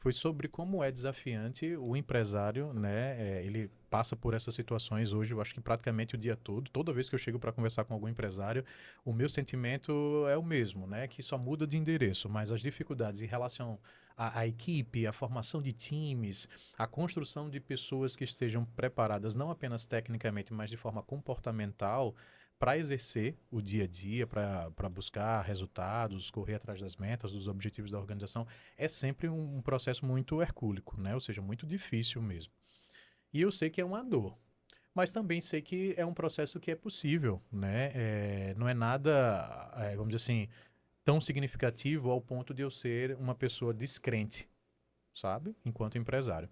foi sobre como é desafiante o empresário, né? Ele passa por essas situações hoje, eu acho que praticamente o dia todo. Toda vez que eu chego para conversar com algum empresário, o meu sentimento é o mesmo, né? Que só muda de endereço, mas as dificuldades em relação à equipe, à formação de times, à construção de pessoas que estejam preparadas não apenas tecnicamente, mas de forma comportamental para exercer o dia a dia, para buscar resultados, correr atrás das metas, dos objetivos da organização, é sempre um processo muito hercúleo, né? Ou seja, muito difícil mesmo. E eu sei que é uma dor, mas também sei que é um processo que é possível, né? Não é nada, vamos dizer assim, tão significativo ao ponto de eu ser uma pessoa descrente, sabe? Enquanto empresário.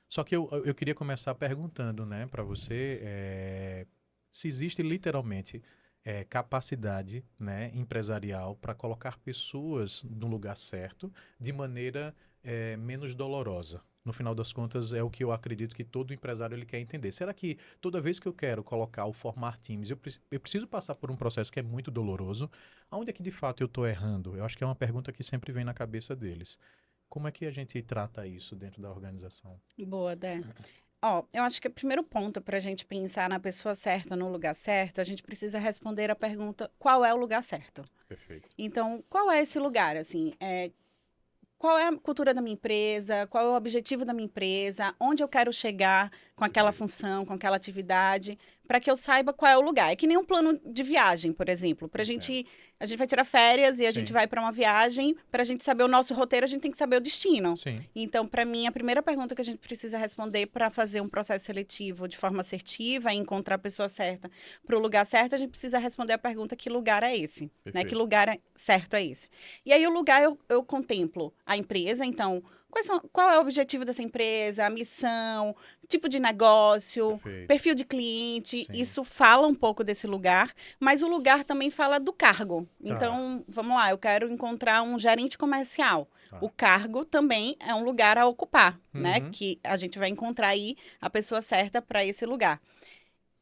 Só que eu queria começar perguntando, né, para você, se existe literalmente capacidade, né, empresarial para colocar pessoas no lugar certo de maneira menos dolorosa. No final das contas, é o que eu acredito que todo empresário ele quer entender. Será que toda vez que eu quero colocar ou formar times, eu preciso passar por um processo que é muito doloroso? Aonde é que de fato eu estou errando? Eu acho que é uma pergunta que sempre vem na cabeça deles. Como é que a gente trata isso dentro da organização? Boa, Dé. Ó, eu acho que o primeiro ponto para a gente pensar na pessoa certa, no lugar certo, a gente precisa responder a pergunta: qual é o lugar certo? Perfeito. Então, qual é esse lugar? Assim, qual é a cultura da minha empresa? Qual é o objetivo da minha empresa? Onde eu quero chegar com aquela Perfeito. função, com aquela atividade, para que eu saiba qual é o lugar. É que nem um plano de viagem, por exemplo. Entendo. A gente vai tirar férias e a gente Sim, vai para uma viagem. Para a gente saber o nosso roteiro, a gente tem que saber o destino. sim. Então, para mim, a primeira pergunta que a gente precisa responder para fazer um processo seletivo de forma assertiva e encontrar a pessoa certa para o lugar certo, a gente precisa responder a pergunta: que lugar é esse? Né? Que Perfeito. lugar certo é esse? E aí, o lugar eu contemplo a empresa, então, qual é o objetivo dessa empresa, a missão, tipo de negócio, Perfeito. perfil de cliente, Sim. isso fala um pouco desse lugar, mas o lugar também fala do cargo. Tá, Então, vamos lá, eu quero encontrar um gerente comercial. O tá. cargo também é um lugar a ocupar, né? Uhum. Que a gente vai encontrar aí a pessoa certa para esse lugar.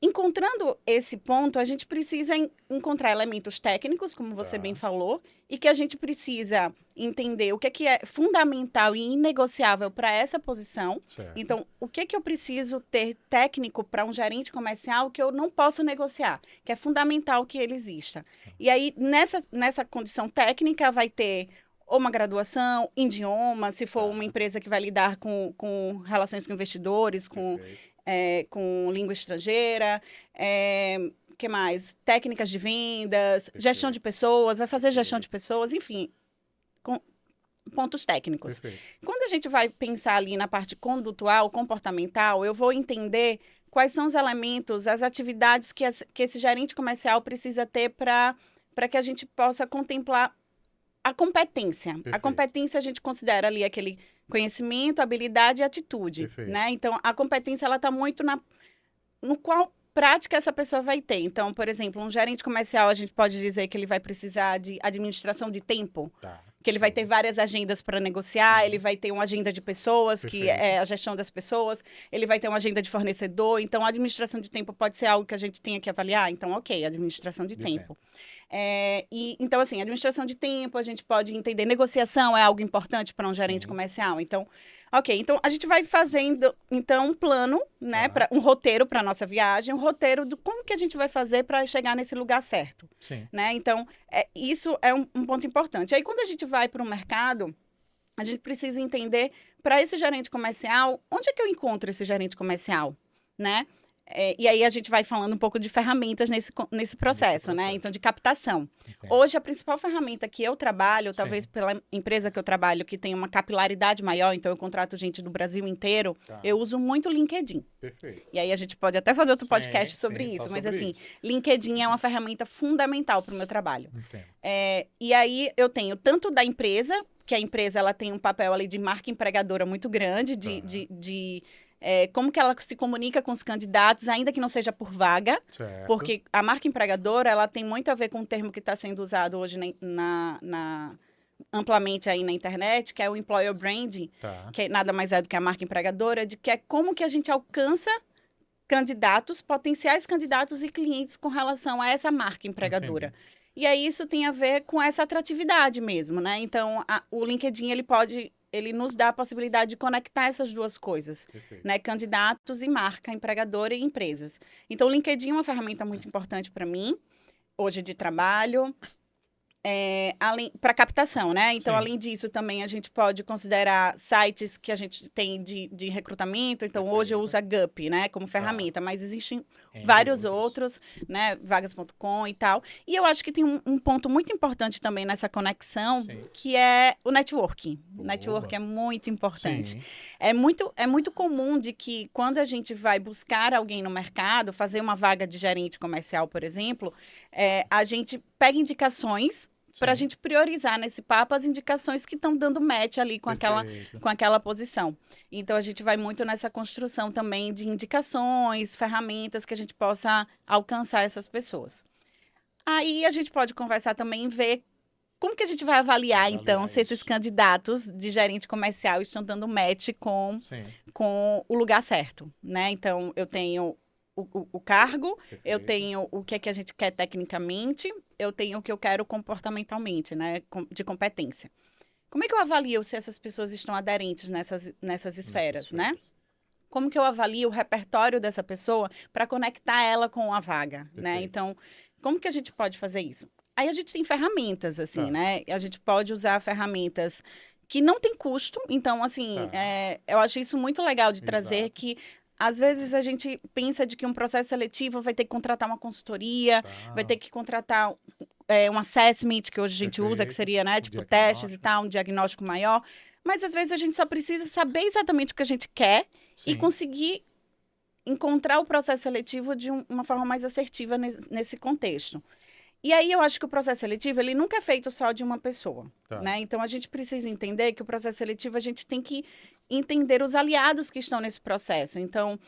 Encontrando esse ponto, a gente precisa encontrar elementos técnicos, como você bem Tá, falou, e que a gente precisa entender o que é fundamental e inegociável para essa posição. certo. Então, o que eu preciso ter técnico para um gerente comercial que eu não posso negociar, que é fundamental que ele exista. E aí, nessa condição técnica, vai ter ou uma graduação em idioma, se for uma Tá, empresa que vai lidar com relações com investidores, perfeito. com língua estrangeira, que mais? Técnicas de vendas, gestão de Perfeito. pessoas, vai fazer gestão de Perfeito. pessoas, enfim, com pontos técnicos. Perfeito. Quando a gente vai pensar ali na parte condutual, comportamental, eu vou entender quais são os elementos, as atividades que esse gerente comercial precisa ter para que a gente possa contemplar a competência. A Perfeito. competência a gente considera ali aquele conhecimento, habilidade e atitude, Perfeito. né? Então, a competência ela está muito no qual prática essa pessoa vai ter. Então, por exemplo, um gerente comercial, a gente pode dizer que ele vai precisar de administração de tempo, Tá, que ele vai ter show. várias agendas para negociar, ele Sim, vai ter uma agenda de pessoas, que perfeito. é a gestão das pessoas, ele vai ter uma agenda de fornecedor. Então, a administração de tempo pode ser algo que a gente tenha que avaliar. Então, ok, administração de De tempo. tempo. Então, assim, administração de tempo, a gente pode entender. Negociação é algo importante para um gerente Sim, comercial. Então, ok. Então, a gente vai fazendo, então, um plano, né? tá. Um roteiro para a nossa viagem, um roteiro do como que a gente vai fazer para chegar nesse lugar certo, Sim, né? Então, isso é um ponto importante. Aí, quando a gente vai para o mercado, a gente precisa entender, para esse gerente comercial, onde é que eu encontro esse gerente comercial, né? E aí a gente vai falando um pouco de ferramentas nesse nesse processo, né? Então, processo. de captação. Entendo. Hoje, a principal ferramenta que eu trabalho, talvez Sim, pela empresa que eu trabalho, que tem uma capilaridade maior, então eu contrato gente do Brasil inteiro, eu tá. uso muito o LinkedIn. Perfeito. E aí a gente pode até fazer outro Sim, podcast sobre sim, só isso, mas sobre assim, isso. LinkedIn é uma ferramenta fundamental para o meu trabalho. Entendo. E aí eu tenho tanto da empresa, que a empresa ela tem um papel ali de marca empregadora muito grande, Tá, como que ela se comunica com os candidatos, ainda que não seja por vaga, certo. porque a marca empregadora ela tem muito a ver com o termo que está sendo usado hoje amplamente aí na internet, que é o employer branding, Tá, que nada mais é do que a marca empregadora, de que é como que a gente alcança candidatos, potenciais candidatos e clientes com relação a essa marca empregadora. entendi. E aí isso tem a ver com essa atratividade mesmo, né? Então, o LinkedIn ele pode ele nos dá a possibilidade de conectar essas duas coisas, Perfeito. né? Candidatos e marca, empregadora e empresas. Então, o LinkedIn é uma ferramenta muito importante para mim, hoje de trabalho, para captação, né? Então, Sim. além disso, também a gente pode considerar sites que a gente tem de recrutamento. Então, hoje eu uso a Gup, né, como ferramenta, mas existem vários outros, né? Vagas.com e tal. E eu acho que tem um ponto muito importante também nessa conexão, Sim. que é o networking. O Oba. networking é muito importante. Sim. É muito comum de que quando a gente vai buscar alguém no mercado, fazer uma vaga de gerente comercial, por exemplo, a gente pega indicações para a Sim. gente priorizar nesse papo as indicações que estão dando match ali com aquela posição. Então, a gente vai muito nessa construção também de indicações, ferramentas que a gente possa alcançar essas pessoas. Aí, a gente pode conversar também e ver como que a gente vai avaliar então, se esses candidatos de gerente comercial estão dando match com o lugar certo, né? Então, eu tenho o cargo, Perfeito. eu tenho o que é que a gente quer tecnicamente, eu tenho o que eu quero comportamentalmente, né, de competência. Como é que eu avalio se essas pessoas estão aderentes nessas esferas, né? Como que eu avalio o repertório dessa pessoa para conectar ela com a vaga, né? Então, como que a gente pode fazer isso? Aí a gente tem ferramentas, assim, né? A gente pode usar ferramentas que não tem custo. Então, assim, eu acho isso muito legal de trazer que às vezes a gente pensa de que um processo seletivo vai ter que contratar uma consultoria, vai ter que contratar um assessment, que hoje a gente usa, que seria, né, tipo testes e tal, um diagnóstico maior. Mas às vezes a gente só precisa saber exatamente o que a gente quer e conseguir encontrar o processo seletivo de uma forma mais assertiva nesse contexto. E aí eu acho que o processo seletivo, ele nunca é feito só de uma pessoa, né? Então, a gente precisa entender que o processo seletivo, a gente tem que entender os aliados que estão nesse processo. Então,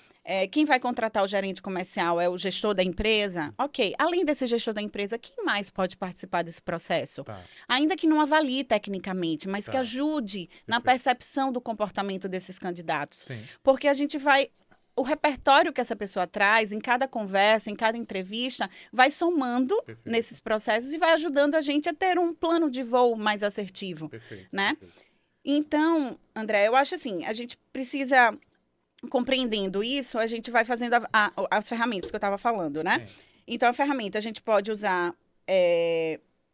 quem vai contratar o gerente comercial é o gestor da empresa? Ok. Além desse gestor da empresa, quem mais pode participar desse processo? Ainda que não avalie tecnicamente, mas que ajude na percepção do comportamento desses candidatos. Porque a gente vai... O repertório que essa pessoa traz em cada conversa, em cada entrevista, vai somando nesses processos e vai ajudando a gente a ter um plano de voo mais assertivo, né? Então, André, eu acho assim, a gente precisa, compreendendo isso, a gente vai fazendo as ferramentas que eu estava falando, né? Então, a ferramenta a gente pode usar...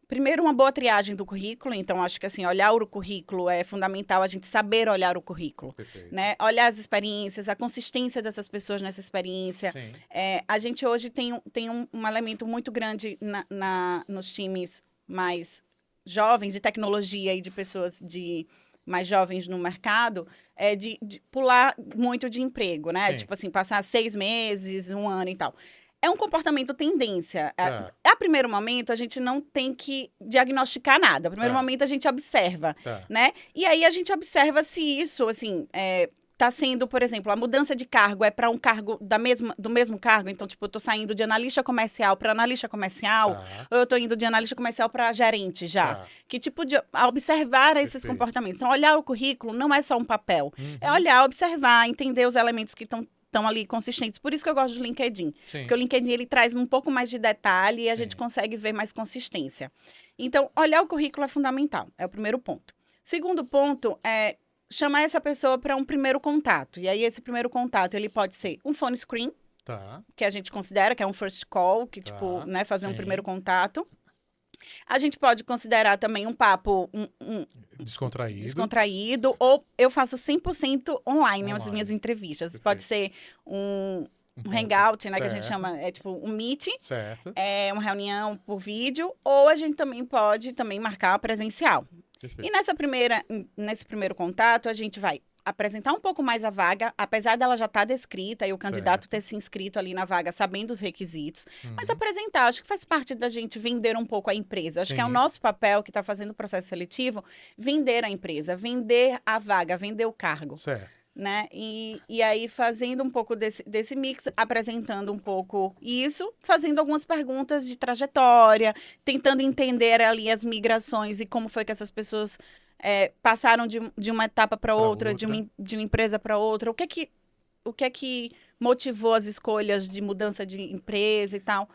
Primeiro, uma boa triagem do currículo. Então, acho que assim, olhar o currículo é fundamental, a gente saber olhar o currículo. Né? Olhar as experiências, a consistência dessas pessoas nessa experiência. A gente hoje tem um elemento muito grande nos times mais jovens, de tecnologia e de pessoas mais jovens no mercado, de pular muito de emprego, né? Tipo assim, passar 6 meses, 1 ano e tal. É um comportamento tendência. A primeiro momento, a gente não tem que diagnosticar nada. A primeiro momento, a gente observa, né? E aí, a gente observa se isso, assim, está sendo, por exemplo, a mudança de cargo é para um cargo do mesmo cargo. Então, tipo, eu estou saindo de analista comercial para analista comercial, ou eu estou indo de analista comercial para gerente já. Que tipo de... observar esses comportamentos. Então, olhar o currículo não é só um papel. É olhar, observar, entender os elementos que estão ali consistentes. Por isso que eu gosto do LinkedIn. Porque o LinkedIn, ele traz um pouco mais de detalhe e a gente consegue ver mais consistência. Então, olhar o currículo é fundamental. É o primeiro ponto. Segundo ponto é chamar essa pessoa para um primeiro contato. E aí, esse primeiro contato, ele pode ser um phone screen, que a gente considera que é um first call, que, tipo, né, fazer um primeiro contato. A gente pode considerar também um papo descontraído, ou eu faço 100% online as minhas entrevistas. Pode ser um hangout, né, que a gente chama, tipo um meet, uma reunião por vídeo, ou a gente também pode marcar presencial. E nesse primeiro contato, a gente vai apresentar um pouco mais a vaga, apesar dela já estar descrita e o candidato ter se inscrito ali na vaga sabendo os requisitos, mas apresentar, acho que faz parte da gente vender um pouco a empresa. Acho que é o nosso papel que está fazendo o processo seletivo, vender a empresa, vender a vaga, vender o cargo. Né? E aí, fazendo um pouco desse mix, apresentando um pouco isso, fazendo algumas perguntas de trajetória, tentando entender ali as migrações e como foi que essas pessoas passaram de uma etapa para outra, de uma empresa para outra. O que é que motivou as escolhas de mudança de empresa e tal.